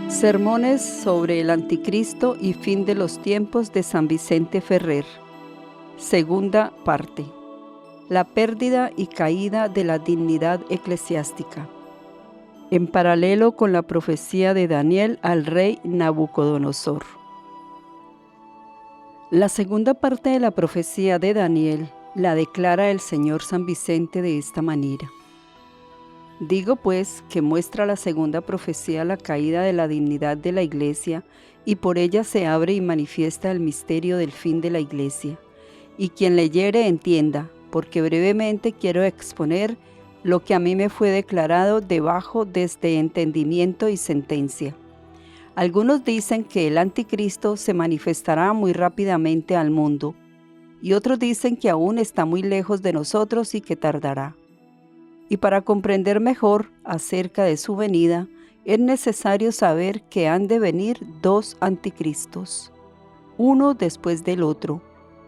Sermones sobre el Anticristo y fin de los tiempos de San Vicente Ferrer. Segunda parte. La pérdida y caída de la dignidad eclesiástica. En paralelo con la profecía de Daniel al rey Nabucodonosor. La segunda parte de la profecía de Daniel la declara el señor San Vicente de esta manera. Digo pues que muestra la segunda profecía la caída de la dignidad de la Iglesia, y por ella se abre y manifiesta el misterio del fin de la Iglesia. Y quien leyere entienda, porque brevemente quiero exponer lo que a mí me fue declarado debajo desde entendimiento y sentencia. Algunos dicen que el Anticristo se manifestará muy rápidamente al mundo, y otros dicen que aún está muy lejos de nosotros y que tardará. Y para comprender mejor acerca de su venida, es necesario saber que han de venir dos anticristos, uno después del otro,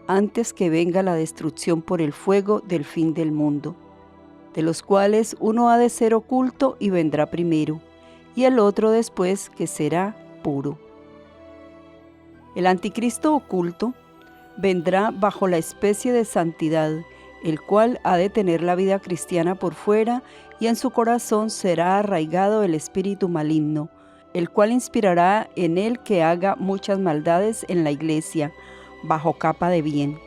antes que venga la destrucción por el fuego del fin del mundo, de los cuales uno ha de ser oculto y vendrá primero, y el otro después, que será puro. El anticristo oculto vendrá bajo la especie de santidad, el cual ha de tener la vida cristiana por fuera, y en su corazón será arraigado el espíritu maligno, el cual inspirará en él que haga muchas maldades en la Iglesia, bajo capa de bien.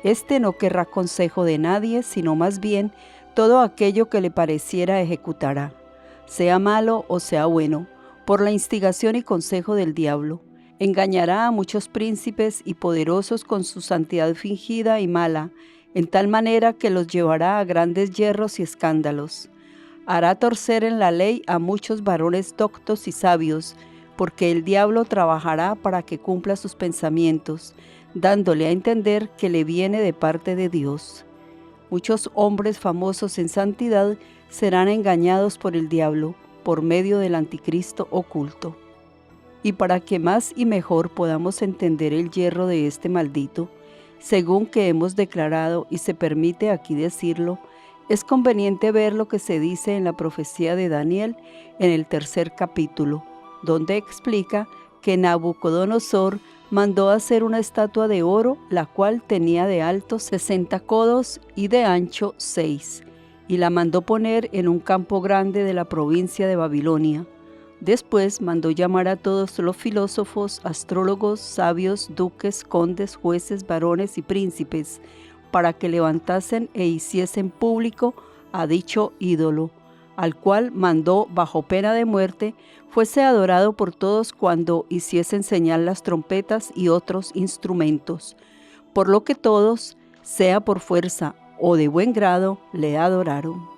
Este no querrá consejo de nadie, sino más bien todo aquello que le pareciera ejecutará, sea malo o sea bueno, por la instigación y consejo del diablo. Engañará a muchos príncipes y poderosos con su santidad fingida y mala, en tal manera que los llevará a grandes yerros y escándalos. Hará torcer en la ley a muchos varones doctos y sabios, porque el diablo trabajará para que cumpla sus pensamientos, dándole a entender que le viene de parte de Dios. Muchos hombres famosos en santidad serán engañados por el diablo, por medio del anticristo oculto. Y para que más y mejor podamos entender el yerro de este maldito, según que hemos declarado y se permite aquí decirlo, es conveniente ver lo que se dice en la profecía de Daniel en el 3er capítulo, donde explica que Nabucodonosor mandó hacer una estatua de oro, la cual tenía de alto 60 codos y de ancho 6, y la mandó poner en un campo grande de la provincia de Babilonia. Después mandó llamar a todos los filósofos, astrólogos, sabios, duques, condes, jueces, varones y príncipes, para que levantasen e hiciesen público a dicho ídolo, al cual mandó, bajo pena de muerte, fuese adorado por todos cuando hiciesen señal las trompetas y otros instrumentos, por lo que todos, sea por fuerza o de buen grado, le adoraron.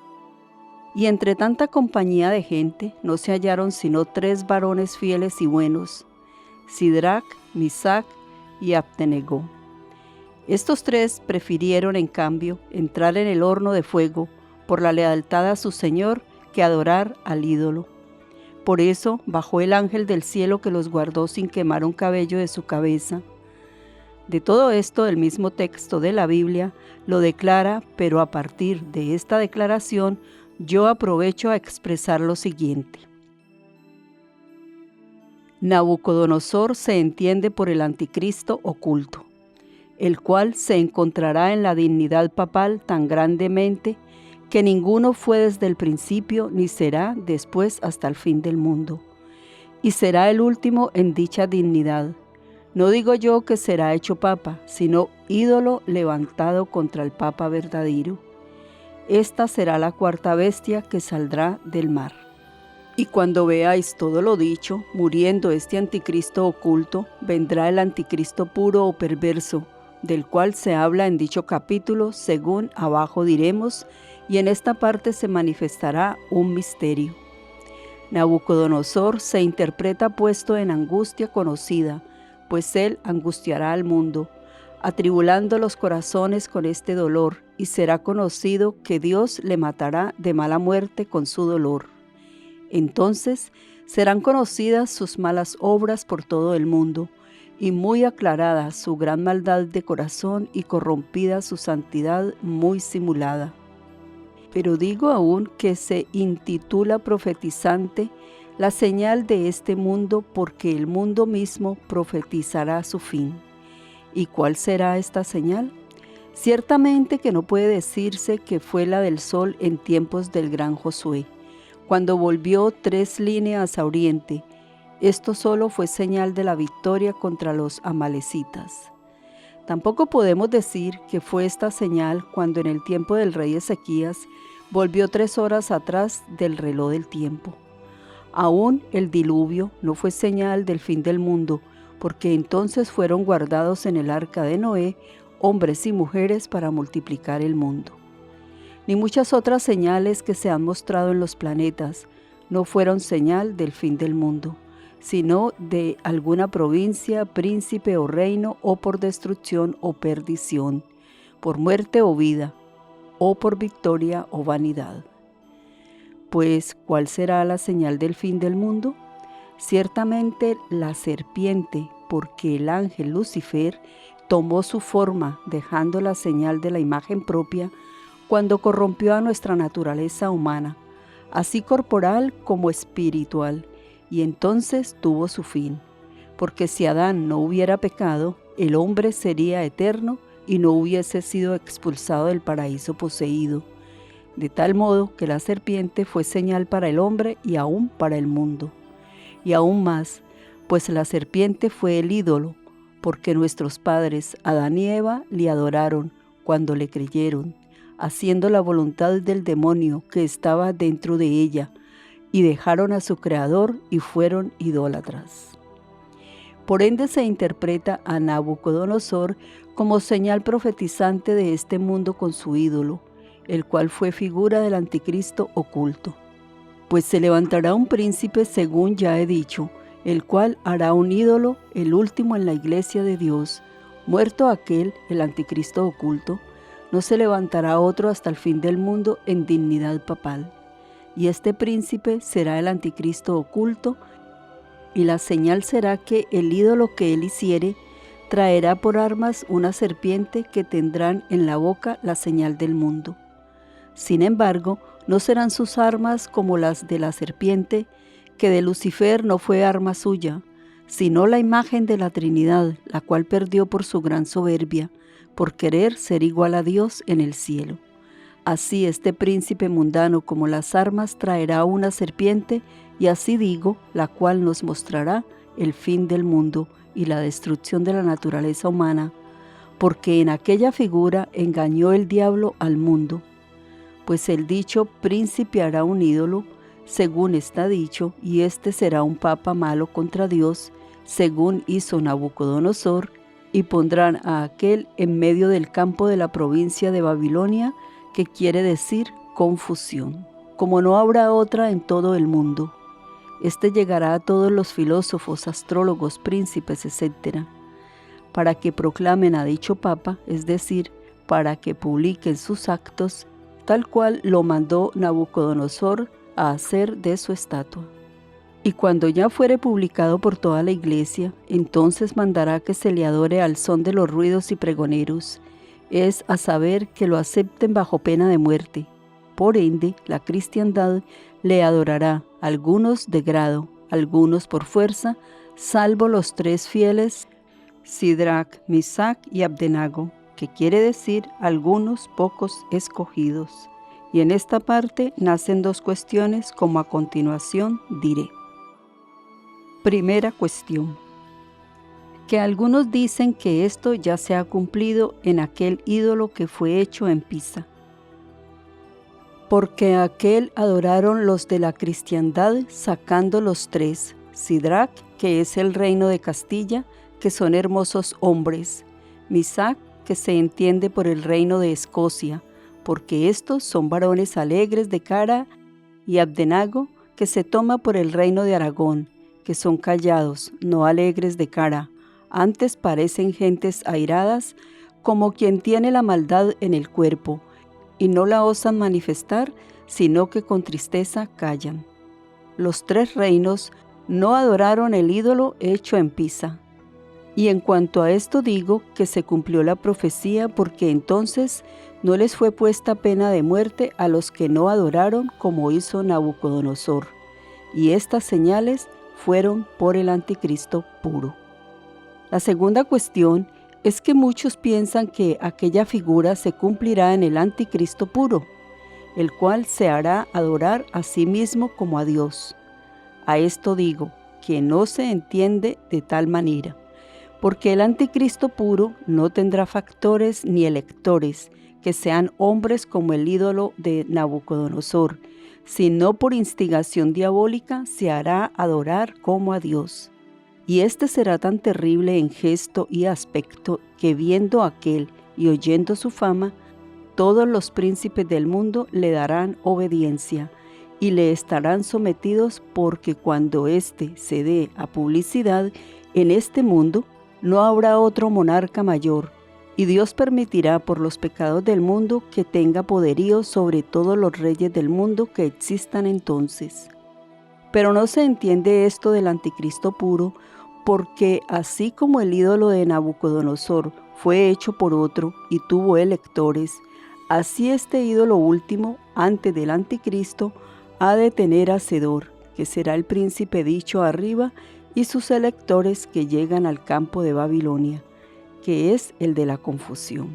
Y entre tanta compañía de gente no se hallaron sino 3 varones fieles y buenos, Sidrac, Misac y Abdenego. Estos 3 prefirieron, en cambio, entrar en el horno de fuego por la lealtad a su Señor que adorar al ídolo. Por eso bajó el ángel del cielo que los guardó sin quemar un cabello de su cabeza. De todo esto, el mismo texto de la Biblia lo declara, pero a partir de esta declaración, yo aprovecho a expresar lo siguiente. Nabucodonosor se entiende por el anticristo oculto, el cual se encontrará en la dignidad papal tan grandemente que ninguno fue desde el principio ni será después hasta el fin del mundo, y será el último en dicha dignidad. No digo yo que será hecho papa, sino ídolo levantado contra el papa verdadero. Esta será la 4ª bestia que saldrá del mar. Y cuando veáis todo lo dicho, muriendo este anticristo oculto, vendrá el anticristo puro o perverso, del cual se habla en dicho capítulo, según abajo diremos, y en esta parte se manifestará un misterio. Nabucodonosor se interpreta puesto en angustia conocida, pues él angustiará al mundo, atribulando los corazones con este dolor, y será conocido que Dios le matará de mala muerte con su dolor. Entonces serán conocidas sus malas obras por todo el mundo, y muy aclarada su gran maldad de corazón y corrompida su santidad muy simulada. Pero digo aún que se intitula profetizante la señal de este mundo, porque el mundo mismo profetizará su fin. ¿Y cuál será esta señal? Ciertamente que no puede decirse que fue la del sol en tiempos del gran Josué, cuando volvió 3 líneas a oriente. Esto solo fue señal de la victoria contra los amalecitas. Tampoco podemos decir que fue esta señal cuando en el tiempo del rey Ezequías volvió 3 horas atrás del reloj del tiempo. Aún el diluvio no fue señal del fin del mundo, porque entonces fueron guardados en el arca de Noé hombres y mujeres para multiplicar el mundo. Ni muchas otras señales que se han mostrado en los planetas no fueron señal del fin del mundo, sino de alguna provincia, príncipe o reino, o por destrucción o perdición, por muerte o vida, o por victoria o vanidad. Pues, ¿cuál será la señal del fin del mundo? Ciertamente la serpiente, porque el ángel Lucifer tomó su forma, dejando la señal de la imagen propia, cuando corrompió a nuestra naturaleza humana, así corporal como espiritual, y entonces tuvo su fin, porque si Adán no hubiera pecado, el hombre sería eterno y no hubiese sido expulsado del paraíso poseído, de tal modo que la serpiente fue señal para el hombre y aún para el mundo. Y aún más, pues la serpiente fue el ídolo, porque nuestros padres, Adán y Eva, le adoraron cuando le creyeron, haciendo la voluntad del demonio que estaba dentro de ella, y dejaron a su creador y fueron idólatras. Por ende se interpreta a Nabucodonosor como señal profetizante de este mundo con su ídolo, el cual fue figura del anticristo oculto. Pues se levantará un príncipe, según ya he dicho, el cual hará un ídolo, el último en la iglesia de Dios. Muerto aquel, el anticristo oculto, no se levantará otro hasta el fin del mundo en dignidad papal. Y este príncipe será el anticristo oculto, y la señal será que el ídolo que él hiciere traerá por armas una serpiente que tendrán en la boca la señal del mundo. Sin embargo, no serán sus armas como las de la serpiente, que de Lucifer no fue arma suya, sino la imagen de la Trinidad, la cual perdió por su gran soberbia, por querer ser igual a Dios en el cielo. Así este príncipe mundano como las armas traerá una serpiente, y así digo, la cual nos mostrará el fin del mundo y la destrucción de la naturaleza humana, porque en aquella figura engañó el diablo al mundo. Pues el dicho príncipe hará un ídolo, según está dicho, y este será un papa malo contra Dios, según hizo Nabucodonosor, y pondrán a aquel en medio del campo de la provincia de Babilonia, que quiere decir confusión, como no habrá otra en todo el mundo. Este llegará a todos los filósofos, astrólogos, príncipes, etc., para que proclamen a dicho papa, es decir, para que publiquen sus actos, tal cual lo mandó Nabucodonosor a hacer de su estatua. Y cuando ya fuere publicado por toda la iglesia, entonces mandará que se le adore al son de los ruidos y pregoneros, es a saber que lo acepten bajo pena de muerte. Por ende, la cristiandad le adorará, algunos de grado, algunos por fuerza, salvo los 3 fieles, Sidrac, Misac y Abdenago, que quiere decir algunos pocos escogidos. Y en esta parte nacen 2 cuestiones, como a continuación diré. Primera cuestión. Que algunos dicen que esto ya se ha cumplido en aquel ídolo que fue hecho en Pisa. Porque aquel adoraron los de la cristiandad, sacando los 3, Sidrac, que es el reino de Castilla, que son hermosos hombres, Misac, que se entiende por el reino de Escocia, porque estos son varones alegres de cara, y Abdenago, que se toma por el reino de Aragón, que son callados, no alegres de cara, antes parecen gentes airadas, como quien tiene la maldad en el cuerpo, y no la osan manifestar, sino que con tristeza callan. Los 3 reinos no adoraron el ídolo hecho en Pisa. Y en cuanto a esto digo que se cumplió la profecía, porque entonces no les fue puesta pena de muerte a los que no adoraron como hizo Nabucodonosor, y estas señales fueron por el anticristo puro. La segunda cuestión es que muchos piensan que aquella figura se cumplirá en el anticristo puro, el cual se hará adorar a sí mismo como a Dios. A esto digo que no se entiende de tal manera, porque el anticristo puro no tendrá factores ni electores que sean hombres como el ídolo de Nabucodonosor, sino por instigación diabólica se hará adorar como a Dios. Y este será tan terrible en gesto y aspecto que viendo aquel y oyendo su fama, todos los príncipes del mundo le darán obediencia y le estarán sometidos, porque cuando éste se dé a publicidad en este mundo, no habrá otro monarca mayor, y Dios permitirá por los pecados del mundo que tenga poderío sobre todos los reyes del mundo que existan entonces. Pero no se entiende esto del anticristo puro, porque así como el ídolo de Nabucodonosor fue hecho por otro y tuvo electores, así este ídolo último, antes del anticristo, ha de tener hacedor, que será el príncipe dicho arriba, y sus electores que llegan al campo de Babilonia, que es el de la confusión.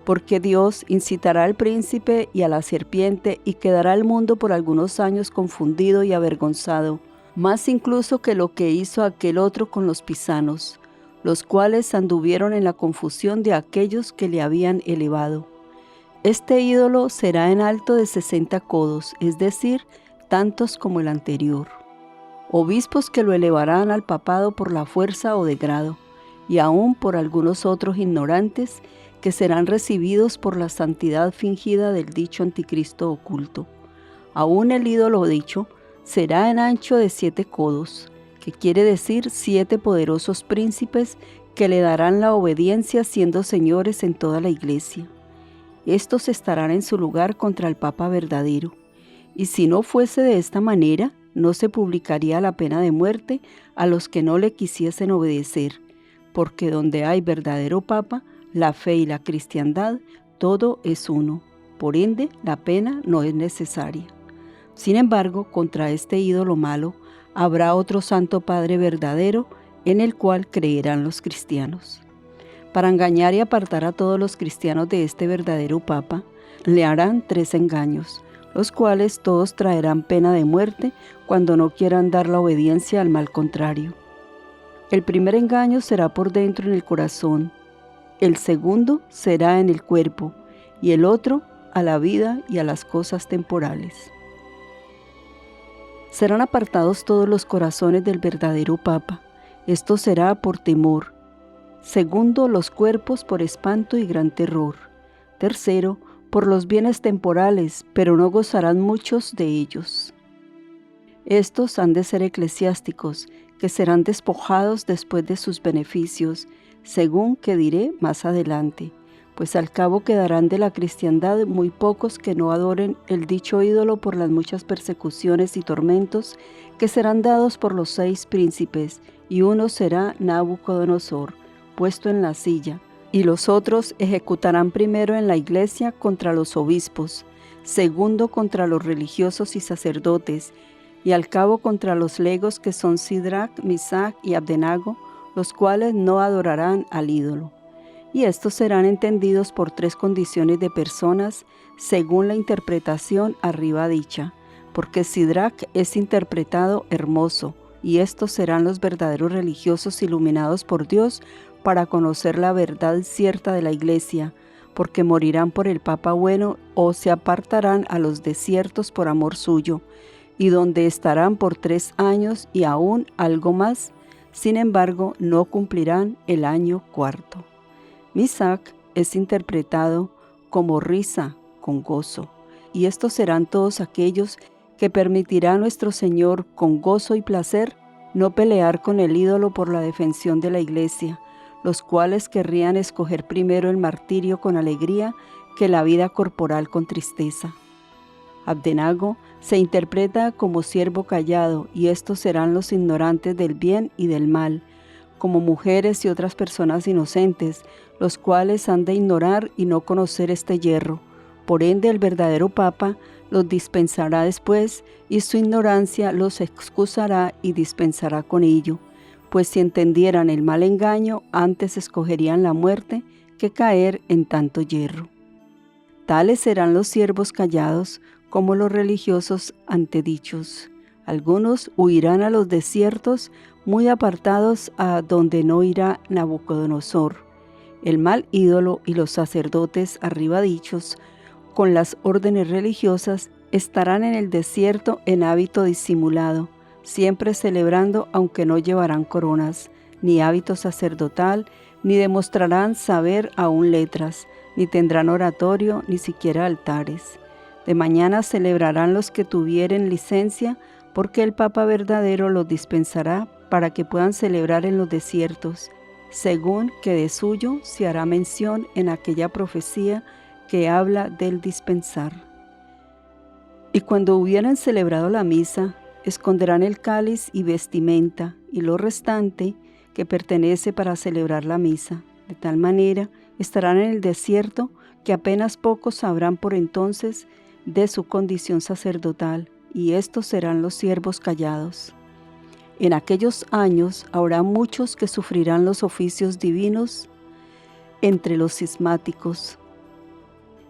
Porque Dios incitará al príncipe y a la serpiente y quedará el mundo por algunos años confundido y avergonzado, más incluso que lo que hizo aquel otro con los pisanos, los cuales anduvieron en la confusión de aquellos que le habían elevado. Este ídolo será en alto de 60 codos, es decir, tantos como el anterior. Obispos que lo elevarán al papado por la fuerza o de grado, y aún por algunos otros ignorantes que serán recibidos por la santidad fingida del dicho anticristo oculto. Aún el ídolo dicho será en ancho de 7 codos, que quiere decir 7 poderosos príncipes que le darán la obediencia siendo señores en toda la iglesia. Estos estarán en su lugar contra el Papa verdadero, y si no fuese de esta manera, no se publicaría la pena de muerte a los que no le quisiesen obedecer, porque donde hay verdadero Papa, la fe y la cristiandad, todo es uno. Por ende, la pena no es necesaria. Sin embargo, contra este ídolo malo, habrá otro Santo Padre verdadero, en el cual creerán los cristianos. Para engañar y apartar a todos los cristianos de este verdadero Papa, le harán 3 engaños, los cuales todos traerán pena de muerte cuando no quieran dar la obediencia al mal contrario. El primer engaño será por dentro en el corazón, el segundo será en el cuerpo, y el otro a la vida y a las cosas temporales. Serán apartados todos los corazones del verdadero Papa. Esto será por temor. Segundo, los cuerpos por espanto y gran terror. Tercero, por los bienes temporales, pero no gozarán muchos de ellos. Estos han de ser eclesiásticos, que serán despojados después de sus beneficios, según que diré más adelante, pues al cabo quedarán de la cristiandad muy pocos que no adoren el dicho ídolo por las muchas persecuciones y tormentos que serán dados por los 6 príncipes, y uno será Nabucodonosor, puesto en la silla, y los otros ejecutarán primero en la iglesia contra los obispos, segundo contra los religiosos y sacerdotes, y al cabo contra los legos que son Sidrac, Misac y Abdenago, los cuales no adorarán al ídolo. Y estos serán entendidos por 3 condiciones de personas, según la interpretación arriba dicha, porque Sidrac es interpretado hermoso, y estos serán los verdaderos religiosos iluminados por Dios para conocer la verdad cierta de la iglesia, porque morirán por el Papa bueno o se apartarán a los desiertos por amor suyo, y donde estarán por 3 años y aún algo más, sin embargo no cumplirán el año 4. Misac es interpretado como risa con gozo, y estos serán todos aquellos que permitirá a nuestro Señor con gozo y placer no pelear con el ídolo por la defensión de la iglesia, los cuales querrían escoger primero el martirio con alegría que la vida corporal con tristeza. Abdenago se interpreta como siervo callado, y estos serán los ignorantes del bien y del mal, como mujeres y otras personas inocentes, los cuales han de ignorar y no conocer este yerro. Por ende, el verdadero Papa los dispensará después, y su ignorancia los excusará y dispensará con ello, pues si entendieran el mal engaño, antes escogerían la muerte que caer en tanto yerro. Tales serán los siervos callados como los religiosos antedichos. Algunos huirán a los desiertos muy apartados a donde no irá Nabucodonosor, el mal ídolo, y los sacerdotes arriba dichos, con las órdenes religiosas, estarán en el desierto en hábito disimulado, siempre celebrando, aunque no llevarán coronas, ni hábito sacerdotal, ni demostrarán saber aún letras, ni tendrán oratorio, ni siquiera altares. De mañana celebrarán los que tuvieren licencia, porque el Papa verdadero los dispensará para que puedan celebrar en los desiertos, según que de suyo se hará mención en aquella profecía que habla del dispensar. Y cuando hubieran celebrado la misa, esconderán el cáliz y vestimenta, y lo restante que pertenece para celebrar la misa. De tal manera estarán en el desierto que apenas pocos sabrán por entonces de su condición sacerdotal, y estos serán los siervos callados. En aquellos años habrá muchos que sufrirán los oficios divinos entre los cismáticos.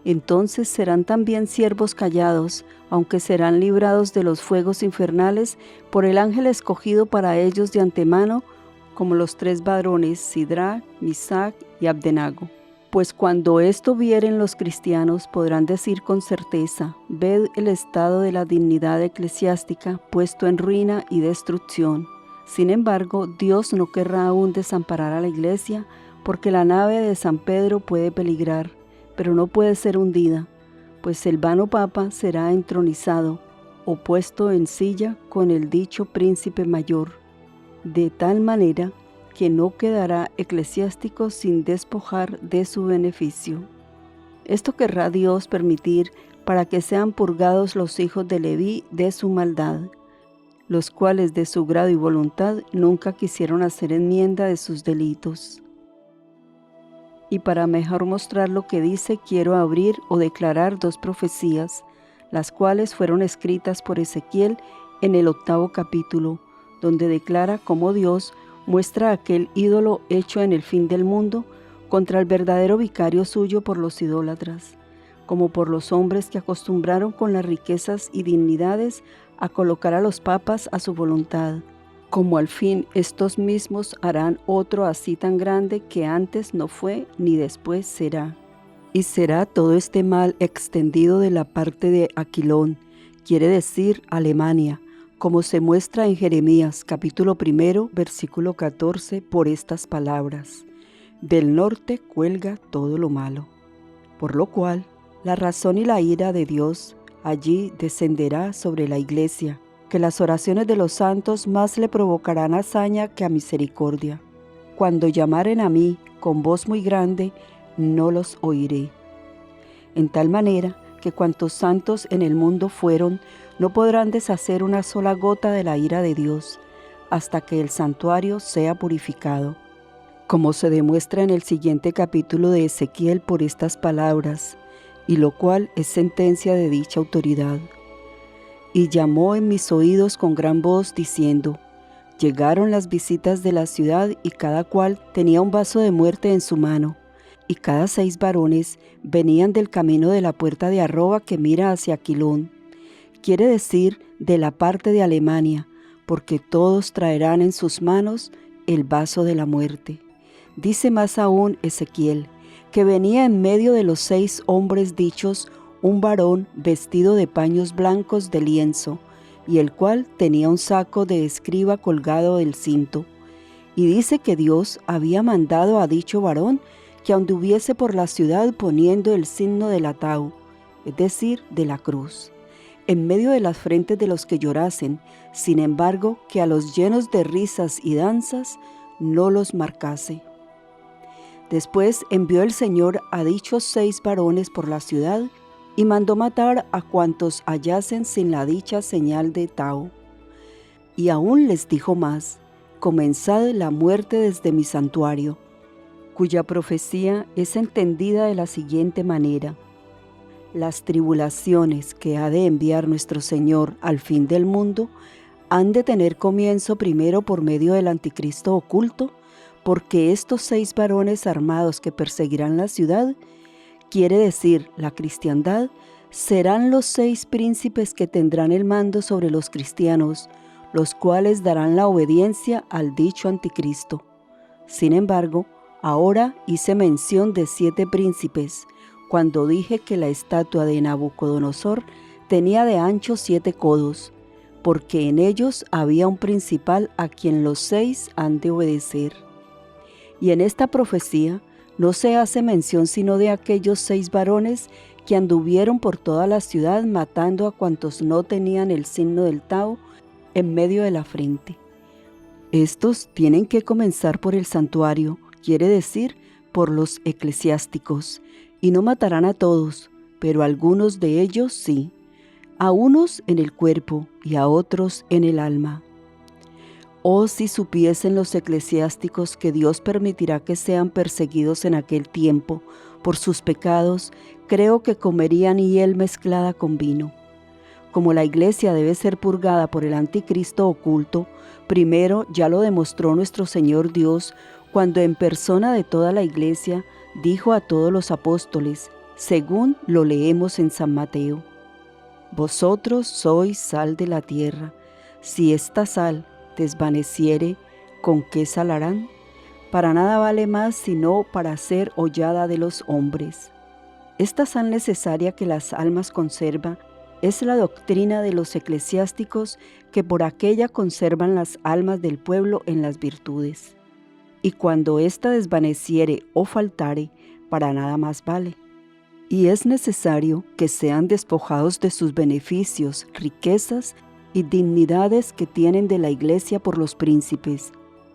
Entonces serán también siervos callados, aunque serán librados de los fuegos infernales por el ángel escogido para ellos de antemano, como los 3 varones, Sidrac, Misac y Abdenago. Pues cuando esto vieren los cristianos, podrán decir con certeza: ved el estado de la dignidad eclesiástica puesto en ruina y destrucción. Sin embargo, Dios no querrá aún desamparar a la iglesia, porque la nave de San Pedro puede peligrar, pero no puede ser hundida, pues el vano papa será entronizado o puesto en silla con el dicho príncipe mayor, de tal manera que no quedará eclesiástico sin despojar de su beneficio. Esto querrá Dios permitir para que sean purgados los hijos de Leví de su maldad, los cuales de su grado y voluntad nunca quisieron hacer enmienda de sus delitos. Y para mejor mostrar lo que dice, quiero abrir o declarar 2 profecías, las cuales fueron escritas por Ezequiel en el 8º capítulo, donde declara cómo Dios muestra aquel ídolo hecho en el fin del mundo contra el verdadero vicario suyo por los idólatras, como por los hombres que acostumbraron con las riquezas y dignidades a colocar a los papas a su voluntad, como al fin estos mismos harán otro así tan grande que antes no fue ni después será. Y será todo este mal extendido de la parte de Aquilón, quiere decir Alemania, como se muestra en Jeremías capítulo 1, versículo 14, por estas palabras: del norte cuelga todo lo malo. Por lo cual, la razón y la ira de Dios allí descenderá sobre la iglesia, que las oraciones de los santos más le provocarán hazaña que a misericordia. Cuando llamaren a mí con voz muy grande, no los oiré. En tal manera que cuantos santos en el mundo fueron, no podrán deshacer una sola gota de la ira de Dios, hasta que el santuario sea purificado, como se demuestra en el siguiente capítulo de Ezequiel por estas palabras, y lo cual es sentencia de dicha autoridad. Y llamó en mis oídos con gran voz, diciendo: llegaron las visitas de la ciudad, y cada cual tenía un vaso de muerte en su mano, y cada 6 varones venían del camino de la puerta de Arroba que mira hacia Aquilón, quiere decir de la parte de Alemania, porque todos traerán en sus manos el vaso de la muerte. Dice más aún Ezequiel, que venía en medio de los 6 hombres dichos un varón vestido de paños blancos de lienzo, y el cual tenía un saco de escriba colgado del cinto. Y dice que Dios había mandado a dicho varón que anduviese por la ciudad poniendo el signo del atao, es decir, de la cruz, en medio de las frentes de los que llorasen, sin embargo, que a los llenos de risas y danzas no los marcase. Después envió el Señor a dichos 6 varones por la ciudad, y mandó matar a cuantos hallasen sin la dicha señal de Tao. Y aún les dijo más: comenzad la muerte desde mi santuario, cuya profecía es entendida de la siguiente manera: Las tribulaciones que ha de enviar nuestro Señor al fin del mundo han de tener comienzo primero por medio del anticristo oculto, porque estos 6 varones armados que perseguirán la ciudad, quiere decir la cristiandad, serán los 6 príncipes que tendrán el mando sobre los cristianos, los cuales darán la obediencia al dicho anticristo. Sin embargo, ahora hice mención de 7 príncipes, cuando dije que la estatua de Nabucodonosor tenía de ancho 7 codos, porque en ellos había un principal a quien los 6 han de obedecer. Y en esta profecía no se hace mención sino de aquellos 6 varones que anduvieron por toda la ciudad matando a cuantos no tenían el signo del Tao en medio de la frente. Estos tienen que comenzar por el santuario, quiere decir, por los eclesiásticos, y no matarán a todos, pero a algunos de ellos sí, a unos en el cuerpo y a otros en el alma. Oh, si supiesen los eclesiásticos que Dios permitirá que sean perseguidos en aquel tiempo por sus pecados, creo que comerían hiel mezclada con vino. Como la iglesia debe ser purgada por el anticristo oculto, primero ya lo demostró nuestro Señor Dios cuando en persona de toda la iglesia dijo a todos los apóstoles, según lo leemos en San Mateo: Vosotros sois sal de la tierra. Si esta sal desvaneciere, ¿con qué salarán? Para nada vale más sino para ser hollada de los hombres. Esta sal necesaria que las almas conservan es la doctrina de los eclesiásticos, que por aquella conservan las almas del pueblo en las virtudes. Y cuando ésta desvaneciere o faltare, para nada más vale. Y es necesario que sean despojados de sus beneficios, riquezas y dignidades que tienen de la iglesia por los príncipes,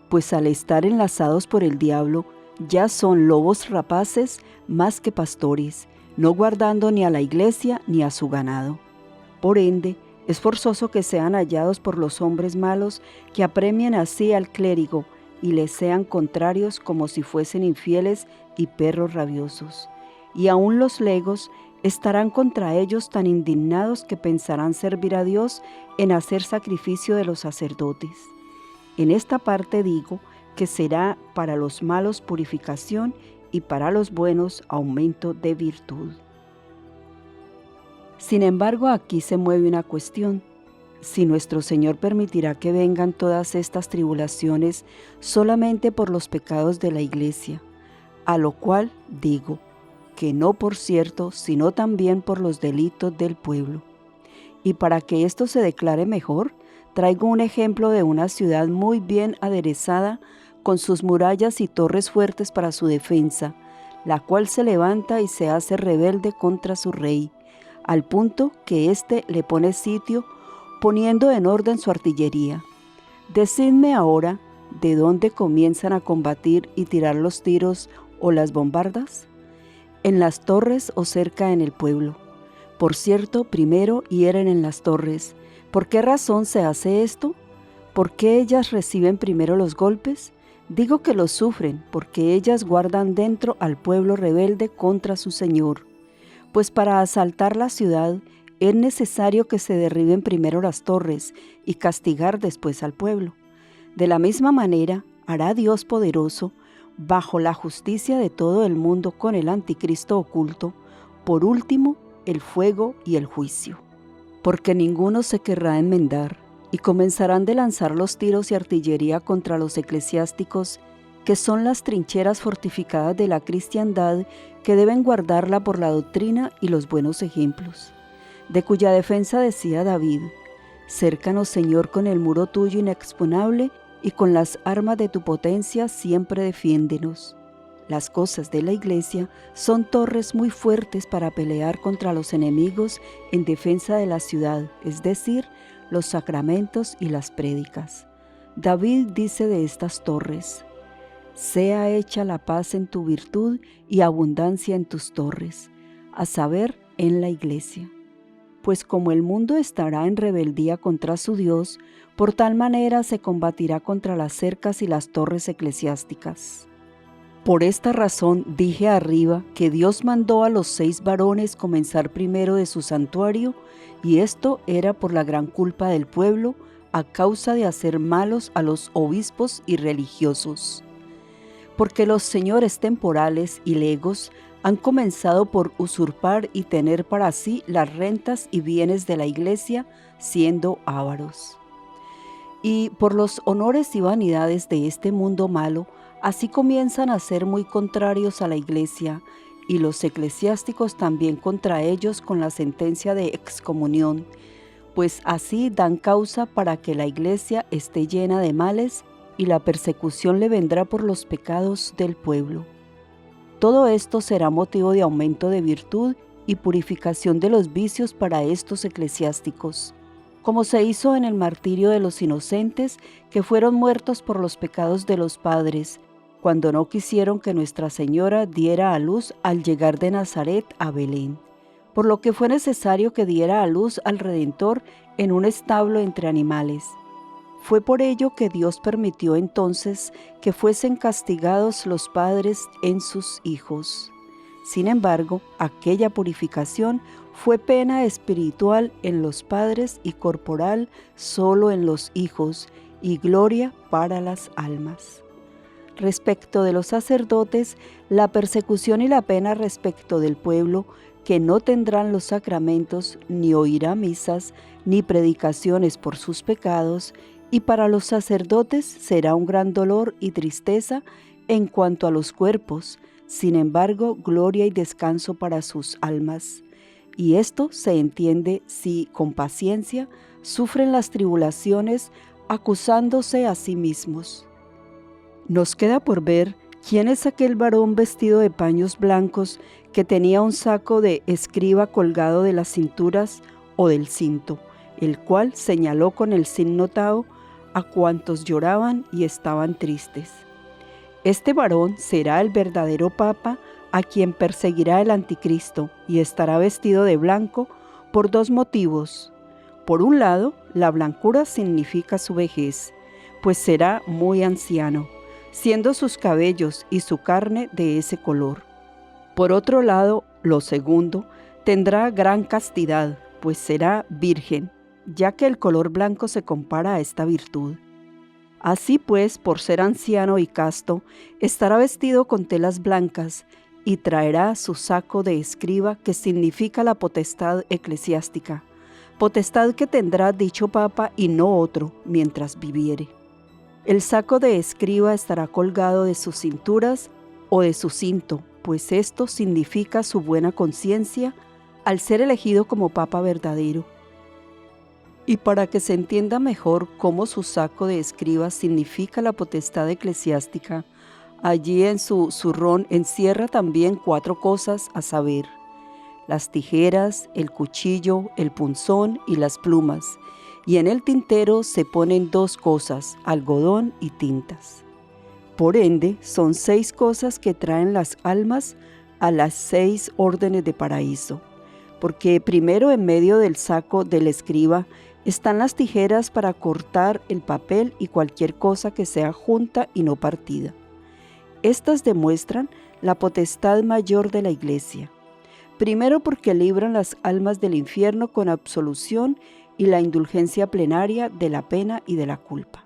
pues al estar enlazados por el diablo, ya son lobos rapaces más que pastores, no guardando ni a la iglesia ni a su ganado. Por ende, es forzoso que sean hallados por los hombres malos, que apremien así al clérigo y les sean contrarios como si fuesen infieles y perros rabiosos. Y aun los legos estarán contra ellos tan indignados que pensarán servir a Dios en hacer sacrificio de los sacerdotes. En esta parte digo que será para los malos purificación y para los buenos aumento de virtud. Sin embargo, aquí se mueve una cuestión. Si nuestro Señor permitirá que vengan todas estas tribulaciones solamente por los pecados de la iglesia, a lo cual digo que no por cierto, sino también por los delitos del pueblo. Y para que esto se declare mejor, traigo un ejemplo de una ciudad muy bien aderezada, con sus murallas y torres fuertes para su defensa, la cual se levanta y se hace rebelde contra su rey, al punto que éste le pone sitio, poniendo en orden su artillería. Decidme ahora, ¿de dónde comienzan a combatir y tirar los tiros o las bombardas? En las torres o cerca en el pueblo. Por cierto, primero hieren en las torres. ¿Por qué razón se hace esto? ¿Por qué ellas reciben primero los golpes? Digo que los sufren, porque ellas guardan dentro al pueblo rebelde contra su Señor. Pues para asaltar la ciudad es necesario que se derriben primero las torres y castigar después al pueblo. De la misma manera hará Dios poderoso, bajo la justicia de todo el mundo con el anticristo oculto, por último el fuego y el juicio. Porque ninguno se querrá enmendar, y comenzarán de lanzar los tiros y artillería contra los eclesiásticos, que son las trincheras fortificadas de la cristiandad, que deben guardarla por la doctrina y los buenos ejemplos, de cuya defensa decía David: Cércanos, Señor, con el muro tuyo inexpugnable, y con las armas de tu potencia siempre defiéndenos. Las cosas de la iglesia son torres muy fuertes para pelear contra los enemigos en defensa de la ciudad, es decir, los sacramentos y las prédicas. David dice de estas torres: sea hecha la paz en tu virtud y abundancia en tus torres, a saber, en la iglesia. Pues como el mundo estará en rebeldía contra su Dios, por tal manera se combatirá contra las cercas y las torres eclesiásticas. Por esta razón dije arriba que Dios mandó a los 6 varones comenzar primero de su santuario, y esto era por la gran culpa del pueblo, a causa de hacer malos a los obispos y religiosos. Porque los señores temporales y legos han comenzado por usurpar y tener para sí las rentas y bienes de la iglesia, siendo ávaros. Y por los honores y vanidades de este mundo malo, así comienzan a ser muy contrarios a la iglesia, y los eclesiásticos también contra ellos con la sentencia de excomunión, pues así dan causa para que la iglesia esté llena de males, y la persecución le vendrá por los pecados del pueblo. Todo esto será motivo de aumento de virtud y purificación de los vicios para estos eclesiásticos, como se hizo en el martirio de los inocentes que fueron muertos por los pecados de los padres, cuando no quisieron que Nuestra Señora diera a luz al llegar de Nazaret a Belén, por lo que fue necesario que diera a luz al Redentor en un establo entre animales. Fue por ello que Dios permitió entonces que fuesen castigados los padres en sus hijos. Sin embargo, aquella purificación fue pena espiritual en los padres y corporal solo en los hijos, y gloria para las almas. Respecto de los sacerdotes, la persecución y la pena respecto del pueblo, que no tendrán los sacramentos, ni oirá misas, ni predicaciones por sus pecados, y para los sacerdotes será un gran dolor y tristeza en cuanto a los cuerpos, sin embargo, gloria y descanso para sus almas. Y esto se entiende si, con paciencia, sufren las tribulaciones, acusándose a sí mismos. Nos queda por ver quién es aquel varón vestido de paños blancos que tenía un saco de escriba colgado de las cinturas o del cinto, el cual señaló con el signo Tau a cuantos lloraban y estaban tristes. Este varón será el verdadero Papa, a quien perseguirá el Anticristo, y estará vestido de blanco por 2 motivos. Por un lado, la blancura significa su vejez, pues será muy anciano, siendo sus cabellos y su carne de ese color. Por otro lado, lo segundo, tendrá gran castidad, pues será virgen, ya que el color blanco se compara a esta virtud. Así pues, por ser anciano y casto, estará vestido con telas blancas y traerá su saco de escriba, que significa la potestad eclesiástica, potestad que tendrá dicho Papa y no otro, mientras viviere. El saco de escriba estará colgado de sus cinturas o de su cinto, pues esto significa su buena conciencia al ser elegido como Papa verdadero. Y para que se entienda mejor cómo su saco de escriba significa la potestad eclesiástica, allí en su zurrón encierra también 4 cosas, a saber, las tijeras, el cuchillo, el punzón y las plumas, y en el tintero se ponen 2 cosas, algodón y tintas. Por ende, son 6 cosas que traen las almas a las 6 órdenes de paraíso, porque primero en medio del saco del escriba están las tijeras para cortar el papel y cualquier cosa que sea junta y no partida. Estas demuestran la potestad mayor de la Iglesia. Primero porque libran las almas del infierno con absolución y la indulgencia plenaria de la pena y de la culpa.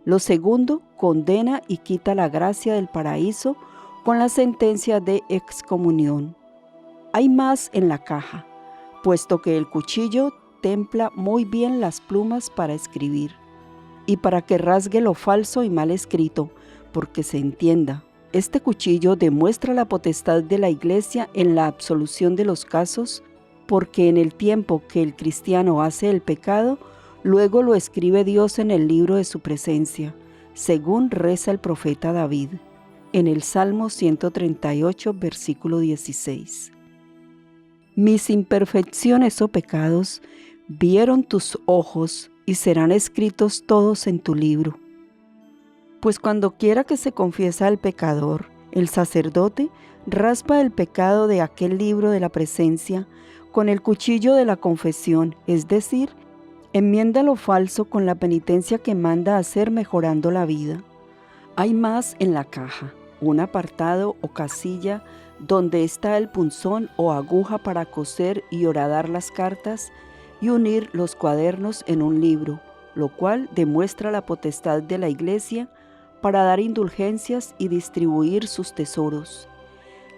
Lo segundo, condena y quita la gracia del paraíso con la sentencia de excomunión. Hay más en la caja, puesto que el cuchillo templa muy bien las plumas para escribir, y para que rasgue lo falso y mal escrito, porque se entienda, este cuchillo demuestra la potestad de la Iglesia en la absolución de los casos, porque en el tiempo que el cristiano hace el pecado, luego lo escribe Dios en el libro de su presencia, según reza el profeta David, en el Salmo 138, versículo 16. Mis imperfecciones o pecados vieron tus ojos y serán escritos todos en tu libro. Pues cuando quiera que se confiesa al pecador, el sacerdote raspa el pecado de aquel libro de la presencia con el cuchillo de la confesión, es decir, enmienda lo falso con la penitencia que manda hacer mejorando la vida. Hay más en la caja, un apartado o casilla donde está el punzón o aguja para coser y horadar las cartas y unir los cuadernos en un libro, lo cual demuestra la potestad de la Iglesia para dar indulgencias y distribuir sus tesoros.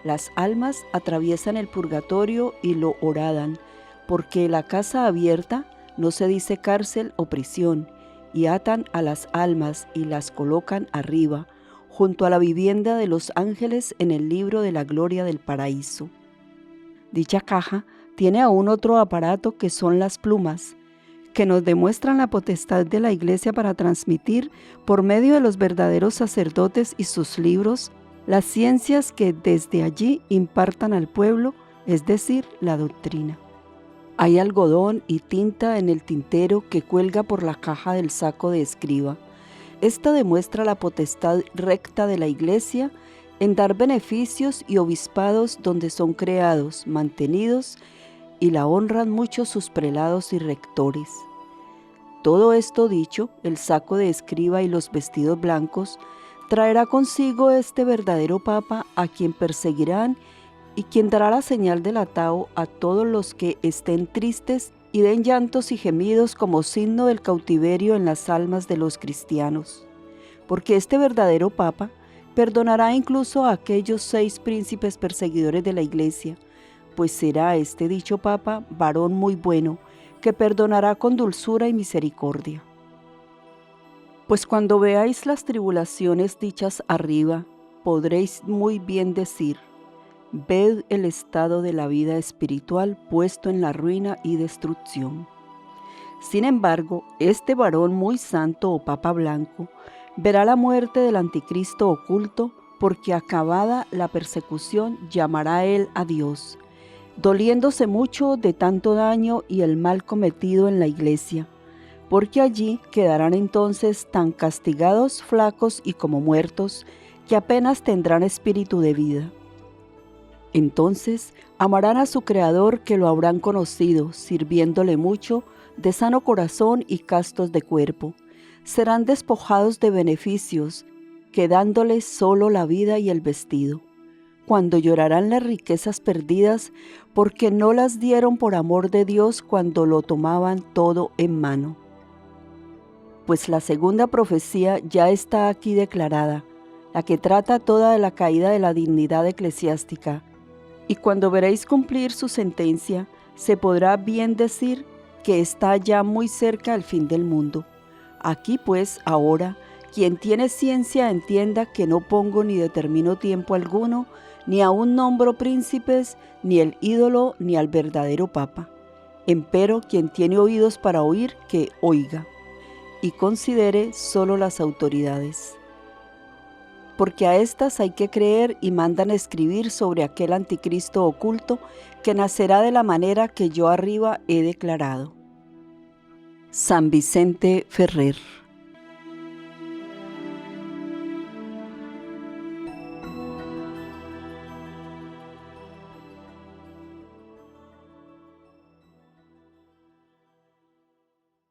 Las almas atraviesan el purgatorio y lo horadan, porque la casa abierta no se dice cárcel o prisión, y atan a las almas y las colocan arriba, junto a la vivienda de los ángeles en el libro de la gloria del paraíso. Dicha caja tiene aún otro aparato que son las plumas, que nos demuestran la potestad de la Iglesia para transmitir, por medio de los verdaderos sacerdotes y sus libros, las ciencias que desde allí impartan al pueblo, es decir, la doctrina. Hay algodón y tinta en el tintero que cuelga por la caja del saco de escriba. Esta demuestra la potestad recta de la Iglesia en dar beneficios y obispados donde son creados, mantenidos, y la honran mucho sus prelados y rectores. Todo esto dicho, el saco de escriba y los vestidos blancos traerá consigo este verdadero Papa, a quien perseguirán y quien dará la señal del atao a todos los que estén tristes y den llantos y gemidos como signo del cautiverio en las almas de los cristianos. Porque este verdadero Papa perdonará incluso a aquellos 6 príncipes perseguidores de la Iglesia, pues será este dicho Papa varón muy bueno, que perdonará con dulzura y misericordia. Pues cuando veáis las tribulaciones dichas arriba, podréis muy bien decir: ved el estado de la vida espiritual puesto en la ruina y destrucción. Sin embargo, este varón muy santo o Papa Blanco verá la muerte del anticristo oculto, porque acabada la persecución llamará él a Dios, doliéndose mucho de tanto daño y el mal cometido en la Iglesia, porque allí quedarán entonces tan castigados, flacos y como muertos, que apenas tendrán espíritu de vida. Entonces amarán a su Creador, que lo habrán conocido, sirviéndole mucho, de sano corazón y castos de cuerpo. Serán despojados de beneficios, quedándoles solo la vida y el vestido. Cuando llorarán las riquezas perdidas, porque no las dieron por amor de Dios cuando lo tomaban todo en mano. Pues la segunda profecía ya está aquí declarada, la que trata toda de la caída de la dignidad eclesiástica, y cuando veréis cumplir su sentencia, se podrá bien decir que está ya muy cerca el fin del mundo. Aquí pues, ahora, quien tiene ciencia entienda que no pongo ni determino tiempo alguno, ni aun nombro príncipes, ni el ídolo, ni al verdadero Papa. Empero quien tiene oídos para oír, que oiga, y considere solo las autoridades. Porque a estas hay que creer y mandan escribir sobre aquel anticristo oculto que nacerá de la manera que yo arriba he declarado. San Vicente Ferrer.